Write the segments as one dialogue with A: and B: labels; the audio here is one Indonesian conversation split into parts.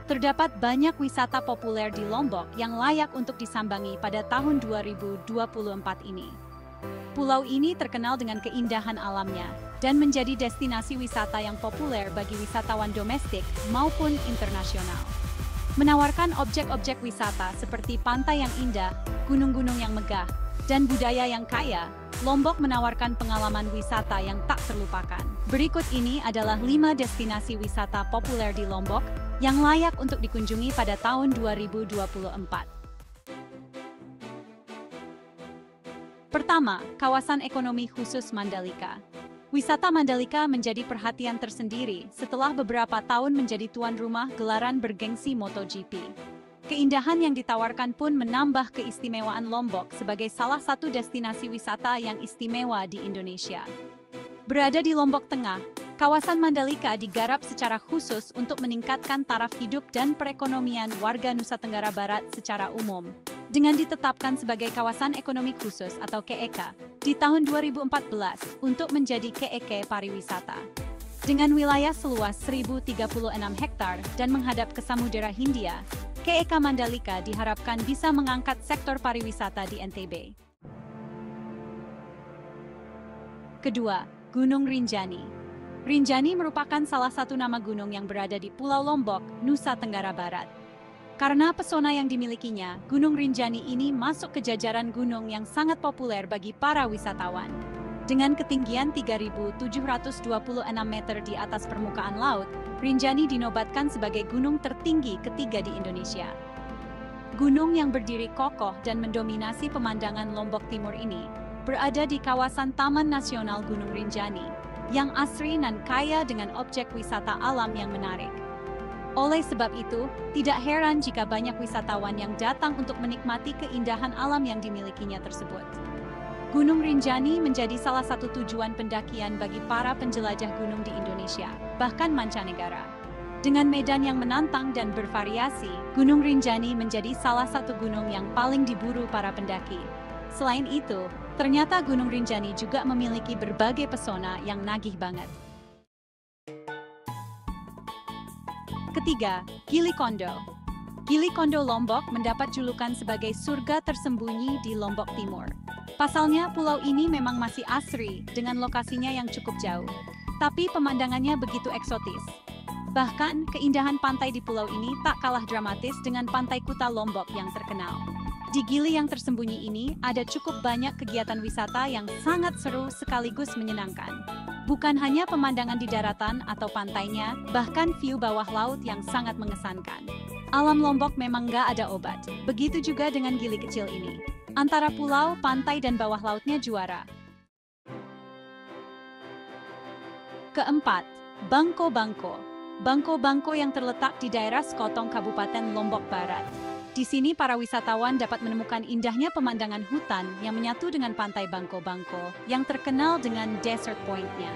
A: Terdapat banyak wisata populer di Lombok yang layak untuk disambangi pada tahun 2024 ini. Pulau ini terkenal dengan keindahan alamnya dan menjadi destinasi wisata yang populer bagi wisatawan domestik maupun internasional. Menawarkan objek-objek wisata seperti pantai yang indah, gunung-gunung yang megah, dan budaya yang kaya, Lombok menawarkan pengalaman wisata yang tak terlupakan. Berikut ini adalah 5 destinasi wisata populer di Lombok yang layak untuk dikunjungi pada tahun 2024. Pertama, kawasan ekonomi khusus Mandalika. Wisata Mandalika menjadi perhatian tersendiri setelah beberapa tahun menjadi tuan rumah gelaran bergengsi MotoGP. Keindahan yang ditawarkan pun menambah keistimewaan Lombok sebagai salah satu destinasi wisata yang istimewa di Indonesia. Berada di Lombok Tengah, kawasan Mandalika digarap secara khusus untuk meningkatkan taraf hidup dan perekonomian warga Nusa Tenggara Barat secara umum. Dengan ditetapkan sebagai kawasan ekonomi khusus atau KEK di tahun 2014 untuk menjadi KEK pariwisata. Dengan wilayah seluas 1.036 hektar dan menghadap ke Samudera Hindia, KEK Mandalika diharapkan bisa mengangkat sektor pariwisata di NTB. Kedua, Gunung Rinjani. Rinjani merupakan salah satu nama gunung yang berada di Pulau Lombok, Nusa Tenggara Barat. Karena pesona yang dimilikinya, Gunung Rinjani ini masuk ke jajaran gunung yang sangat populer bagi para wisatawan. Dengan ketinggian 3.726 meter di atas permukaan laut, Rinjani dinobatkan sebagai gunung tertinggi ketiga di Indonesia. Gunung yang berdiri kokoh dan mendominasi pemandangan Lombok Timur ini berada di kawasan Taman Nasional Gunung Rinjani, yang asri dan kaya dengan objek wisata alam yang menarik. Oleh sebab itu, tidak heran jika banyak wisatawan yang datang untuk menikmati keindahan alam yang dimilikinya tersebut. Gunung Rinjani menjadi salah satu tujuan pendakian bagi para penjelajah gunung di Indonesia, bahkan mancanegara. Dengan medan yang menantang dan bervariasi, Gunung Rinjani menjadi salah satu gunung yang paling diburu para pendaki. Selain itu, ternyata Gunung Rinjani juga memiliki berbagai pesona yang nagih banget. Ketiga, Gili Kondo. Gili Kondo Lombok mendapat julukan sebagai surga tersembunyi di Lombok Timur. Pasalnya, pulau ini memang masih asri dengan lokasinya yang cukup jauh, tapi pemandangannya begitu eksotis. Bahkan, keindahan pantai di pulau ini tak kalah dramatis dengan Pantai Kuta Lombok yang terkenal. Di Gili yang tersembunyi ini, ada cukup banyak kegiatan wisata yang sangat seru sekaligus menyenangkan. Bukan hanya pemandangan di daratan atau pantainya, bahkan view bawah laut yang sangat mengesankan. Alam Lombok memang nggak ada obat, begitu juga dengan Gili kecil ini. Antara pulau, pantai, dan bawah lautnya juara. Keempat, Bangko Bangko. Bangko Bangko yang terletak di daerah Sekotong, Kabupaten Lombok Barat. Di sini para wisatawan dapat menemukan indahnya pemandangan hutan yang menyatu dengan pantai Bangko Bangko yang terkenal dengan Desert Point-nya.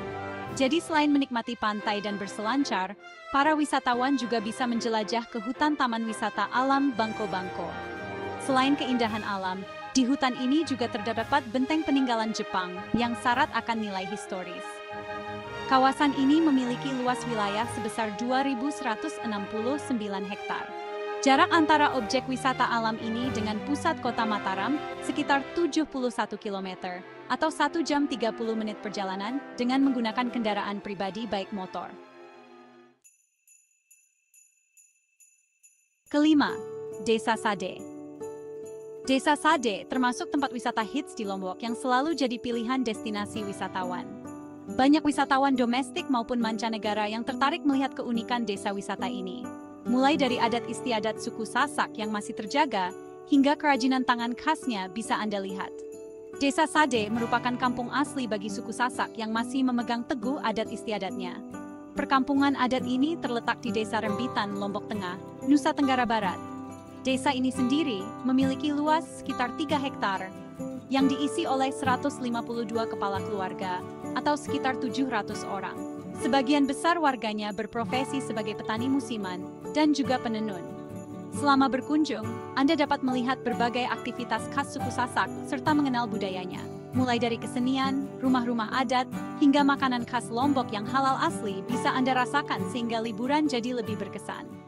A: Jadi selain menikmati pantai dan berselancar, para wisatawan juga bisa menjelajah ke hutan Taman Wisata Alam Bangko Bangko. Selain keindahan alam, di hutan ini juga terdapat benteng peninggalan Jepang yang syarat akan nilai historis. Kawasan ini memiliki luas wilayah sebesar 2.169 hektar. Jarak antara objek wisata alam ini dengan pusat kota Mataram sekitar 71 km atau 1 jam 30 menit perjalanan dengan menggunakan kendaraan pribadi baik motor. Kelima, Desa Sade. Desa Sade termasuk tempat wisata hits di Lombok yang selalu jadi pilihan destinasi wisatawan. Banyak wisatawan domestik maupun mancanegara yang tertarik melihat keunikan desa wisata ini. Mulai dari adat istiadat suku Sasak yang masih terjaga, hingga kerajinan tangan khasnya bisa Anda lihat. Desa Sade merupakan kampung asli bagi suku Sasak yang masih memegang teguh adat istiadatnya. Perkampungan adat ini terletak di Desa Rembitan, Lombok Tengah, Nusa Tenggara Barat. Desa ini sendiri memiliki luas sekitar 3 hektar, yang diisi oleh 152 kepala keluarga, atau sekitar 700 orang. Sebagian besar warganya berprofesi sebagai petani musiman dan juga penenun. Selama berkunjung, Anda dapat melihat berbagai aktivitas khas suku Sasak serta mengenal budayanya. Mulai dari kesenian, rumah-rumah adat, hingga makanan khas Lombok yang halal asli bisa Anda rasakan sehingga liburan jadi lebih berkesan.